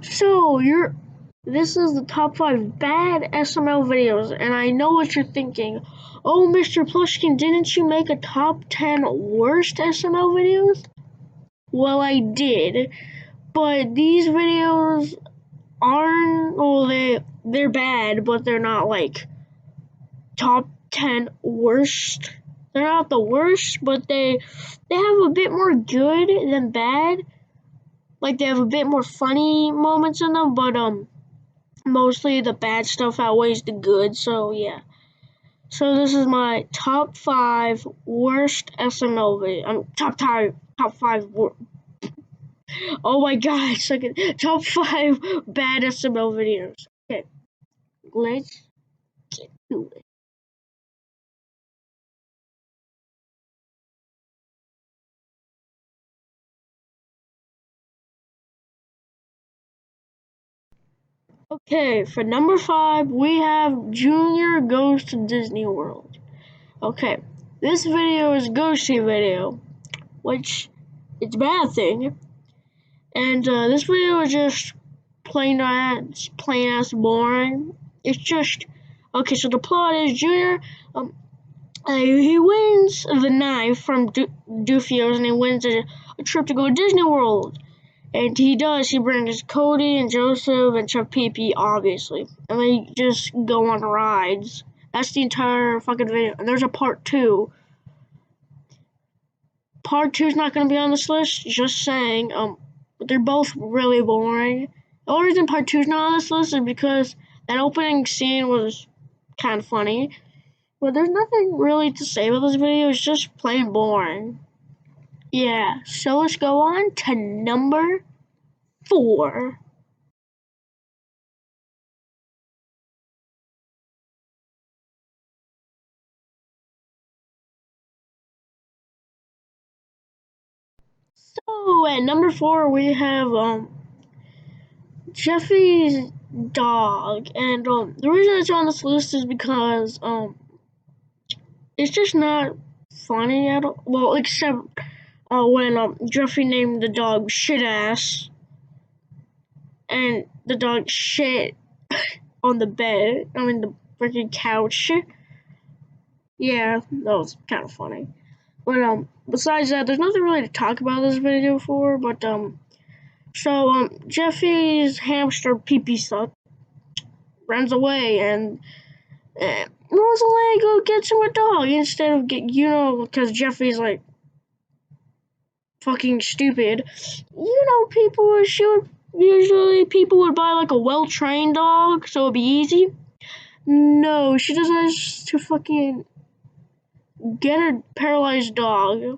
So this is the top 5 bad SML videos, and I know what you're thinking. Oh, Mr. Plushkin, didn't you make a top 10 worst SML videos? Well, I did, but these videos aren't, well, they're bad, but they're not like top 10 worst. They're not the worst, but they have a bit more good than bad. Like they have a bit more funny moments in them, but mostly the bad stuff outweighs the good, so yeah. So this is my top 5 worst SML video. Top 5 oh my god, second top 5 bad SML videos. Okay, let's get to it. Okay, for number 5, we have Junior Goes to Disney World. Okay, this video is a ghosty video, which it's a bad thing. And this video is just plain ass boring. It's just okay. So the plot is Junior, he wins the knife from Dufio's, and he wins a trip to go to Disney World. And he does. He brings Cody and Joseph and Chuck Pee, obviously, and they just go on rides. That's the entire fucking video. And there's a part 2. Part 2 is not going to be on this list. Just saying. They're both really boring. The only reason part 2 is not on this list is because that opening scene was kind of funny. But there's nothing really to say about this video. It's just plain boring. Yeah, so let's go on to number 4. So at number 4 we have Jeffy's dog, and the reason it's on this list is because it's just not funny at all. Well, except when Jeffy named the dog Shit Ass, and the dog shit on the bed, I mean the freaking couch. Yeah, that was kind of funny. But besides that, there's nothing really to talk about this video for. But so Jeffy's hamster Pee Pee Suck runs away, and Rosalie go gets him a dog instead of because Jeffy's like fucking stupid. People would buy like a well trained dog so it'd be easy. No, she decides to fucking get a paralyzed dog.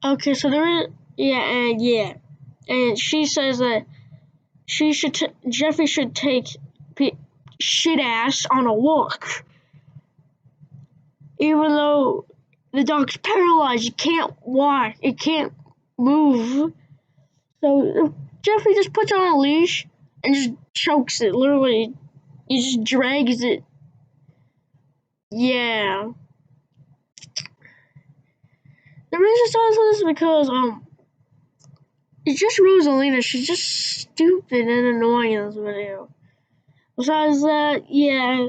Okay, so there is and she says that Jeffy should take shit ass on a walk, even though the dog's paralyzed. It can't walk. It can't move. So Jeffy just puts it on a leash and just chokes it. Literally, he just drags it. Yeah. The reason I saw this is because it's just Rosalina. She's just stupid and annoying in this video. Besides that, yeah,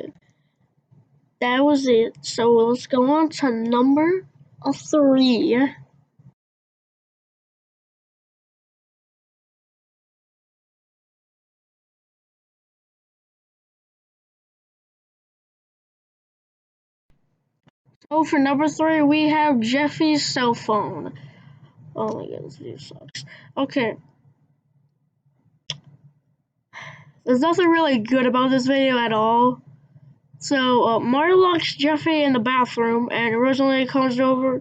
that was it. So let's go on to number 3. So for number 3, we have Jeffy's cell phone. Oh my god, this video sucks. Okay. There's nothing really good about this video at all. So Mario locks Jeffy in the bathroom, and Rosalie comes over,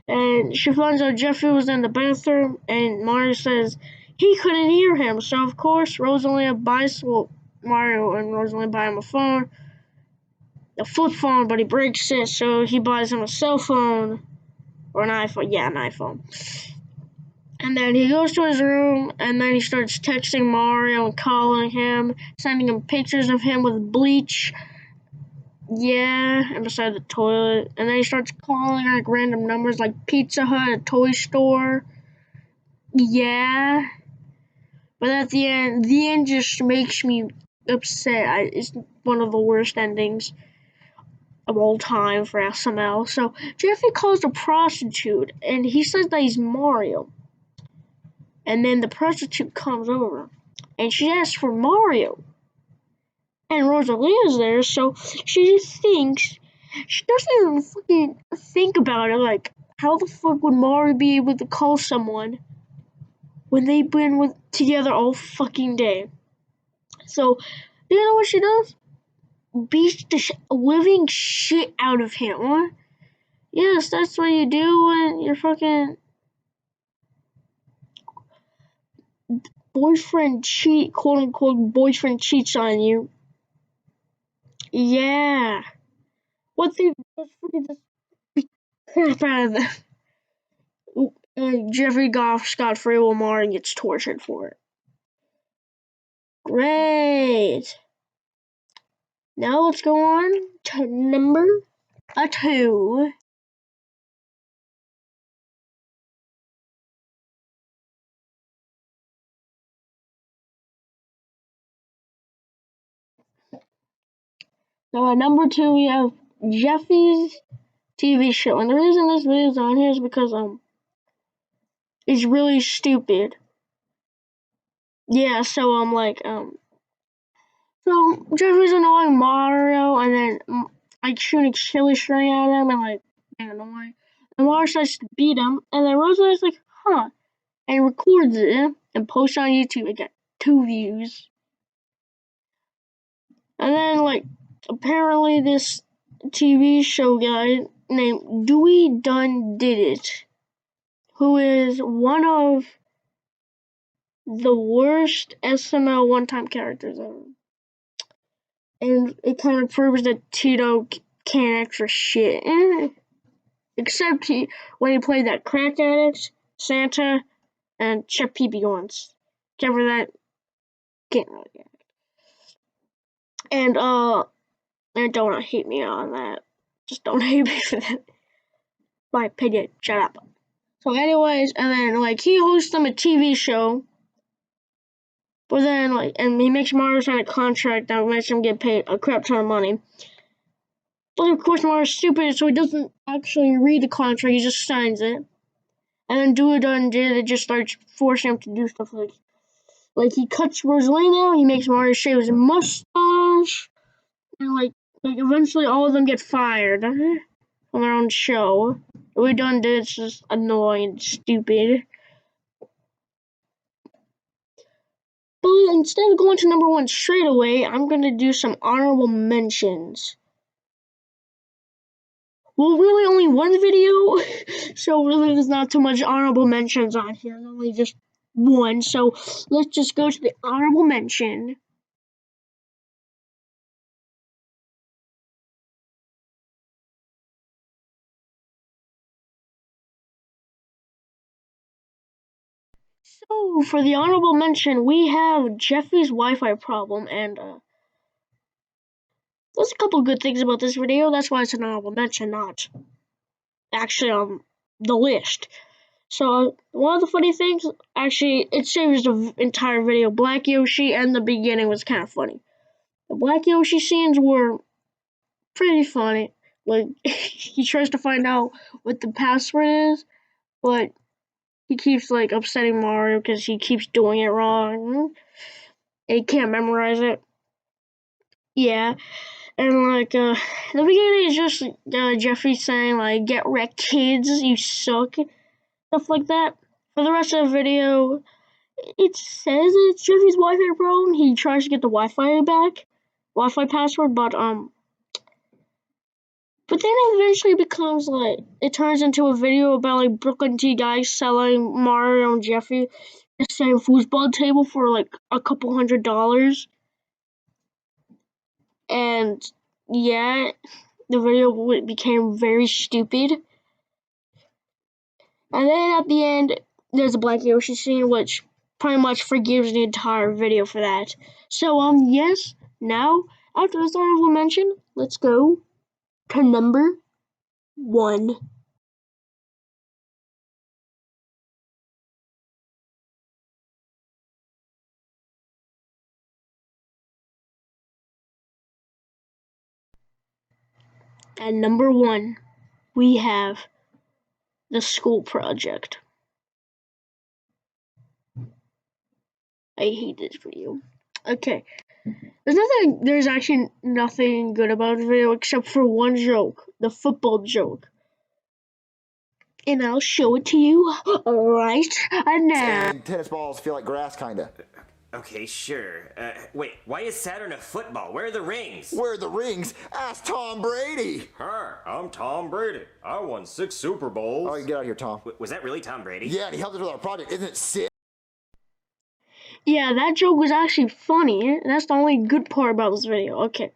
and she finds out Jeffy was in the bathroom, and Mario says he couldn't hear him. So of course Mario and Rosalie buy him a flip phone, but he breaks it, so he buys him a cell phone or an iPhone. Yeah, an iPhone. And then he goes to his room, and then he starts texting Mario and calling him, sending him pictures of him with bleach. Yeah, and beside the toilet. And then he starts calling like random numbers like Pizza Hut, a toy store. Yeah. But at the end just makes me upset. It's one of the worst endings of all time for SML. So Jeffy calls a prostitute, and he says that he's Mario. And then the prostitute comes over, and she asks for Mario. And Rosalia's there, so she just thinks, she doesn't even fucking think about it. Like, how the fuck would Mario be able to call someone when they've been together all fucking day? So, you know what she does? Beats the living shit out of him. What? Yes, that's what you do when your fucking quote unquote boyfriend cheats on you. Yeah. What they just fucking just beat the crap out of them. And Jeffrey Goff scot-free while Martin gets tortured for it. Great. Now let's go on to number 2. So at number 2 we have Jeffy's TV show. And the reason this video is on here is because it's really stupid. Yeah, so so Jeffrey's annoying Mario, and then like shooting chili string at him, and like being annoying. And Mario starts to beat him, and then Rosalie's like, huh, and records it and posts it on YouTube. It got 2 views. And then like apparently this TV show guy named Dewey Dunn Did It, who is one of the worst SML one-time characters ever. And it kind of proves that Tito can't act for shit. Except when he played that crack addict, Santa, and Chef Pee-Pee once. Except for that, can't really act. And don't hate me on that. Just don't hate me for that. My opinion. Shut up. So anyways, and then like he hosts them a TV show. But then like, and he makes Mario sign a contract that makes him get paid a crap ton of money. But of course Mario's stupid, so he doesn't actually read the contract, he just signs it. And then Do It Done Did It just starts forcing him to do stuff like he cuts Rosalina, he makes Mario shave his mustache, and like eventually all of them get fired on their own show. Do It Done Did It's just annoying, stupid. But instead of going to number 1 straight away, I'm gonna do some honorable mentions. Well, really only one video, so really there's not too much honorable mentions on here. There's only just one, so let's just go to the honorable mention. So for the honorable mention, we have Jeffy's Wi-Fi problem, and there's a couple good things about this video. That's why it's an honorable mention, not actually on the list. So one of the funny things, actually, it saves the entire video. Black Yoshi and the beginning was kind of funny. The Black Yoshi scenes were pretty funny. Like he tries to find out what the password is, but he keeps like upsetting Mario because he keeps doing it wrong. And he can't memorize it. Yeah, and like the beginning is just Jeffrey saying like "Get wrecked, kids! You suck," stuff like that. For the rest of the video, it says it's Jeffy's Wi-Fi problem. He tries to get the Wi-Fi back, Wi-Fi password, but then it eventually becomes like it turns into a video about like Brooklyn T guys selling Mario and Jeffy the same foosball table for like a couple $100. And yeah, the video became very stupid. And then at the end, there's a Black Yoshi scene, which pretty much forgives the entire video for that. So yes, now after this honorable mention, let's go to number 1. At number 1, we have the school project. I hate this video. Okay. There's actually nothing good about this video except for one joke. The football joke. And I'll show it to you right now. And tennis balls feel like grass, kinda. Okay, sure. Wait, why is Saturn a football? Where are the rings? Where are the rings? Ask Tom Brady. Hi, I'm Tom Brady. I won 6 Super Bowls. Oh, you get out of here, Tom. Was that really Tom Brady? Yeah, and he helped us with our project. Isn't it sick? Yeah, that joke was actually funny. That's the only good part about this video. Okay.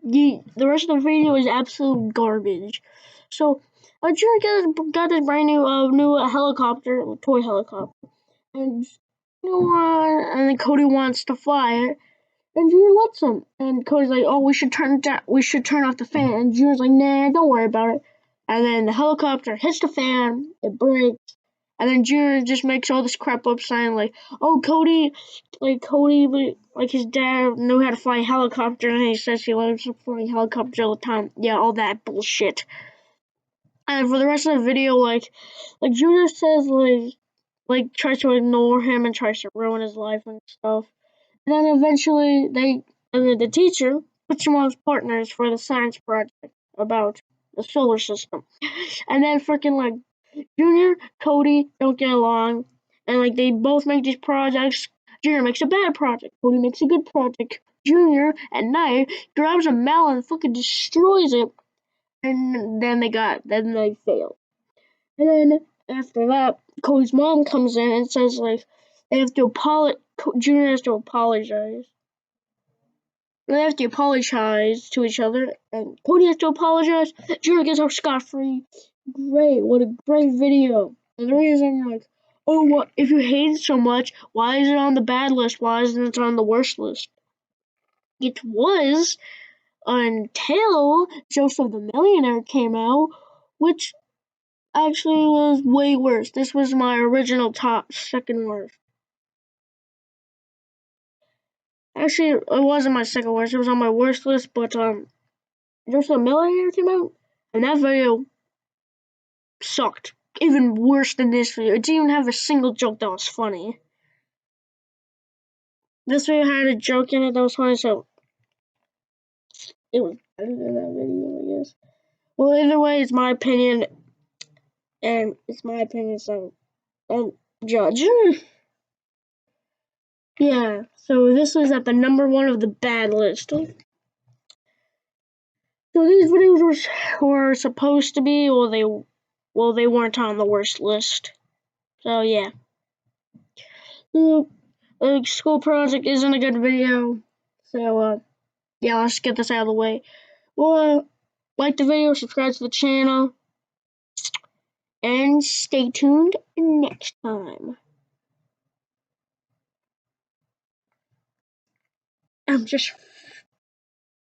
The rest of the video is absolute garbage. So, Junior got this brand new helicopter, toy helicopter. And and then Cody wants to fly it. And Junior lets him. And Cody's like, "Oh, we should turn off the fan." And Junior's like, "Nah, don't worry about it." And then the helicopter hits the fan, it breaks, and then Junior just makes all this crap up saying like, "Oh, Cody, like his dad knew how to fly a helicopter, and he says he loves flying helicopters all the time." Yeah, all that bullshit. And for the rest of the video, like Junior says like tries to ignore him and tries to ruin his life and stuff. And then eventually the teacher puts him on as partners for the science project about the solar system. And then freaking like Junior, Cody don't get along, and like they both make these projects. Junior makes a bad project. Cody makes a good project. Junior at night grabs a mallet and fucking destroys it, and then they fail. And then after that, Cody's mom comes in and says like they have to Junior has to apologize. They have to apologize to each other, and Cody has to apologize. Junior gets off scot-free. Great, what a great video. And the reason, like, oh, what if you hate it so much? Why is it on the bad list? Why isn't it on the worst list? It was until Joseph the Millionaire came out, which actually was way worse. This was my original top second worst. Actually, it wasn't my second worst. It was on my worst list, but Joseph the Millionaire came out, and that video sucked. Even worse than this video. It didn't even have a single joke that was funny. This video had a joke in it that was funny, so it was better than that video, I guess. Well, either way, it's my opinion, and it's my opinion, so don't judge. Yeah, so this was at the number 1 of the bad list. So these videos were supposed to be, well, they weren't on the worst list. So yeah. The school project isn't a good video, so yeah, let's get this out of the way. Well, like the video, subscribe to the channel, and stay tuned next time. I'm just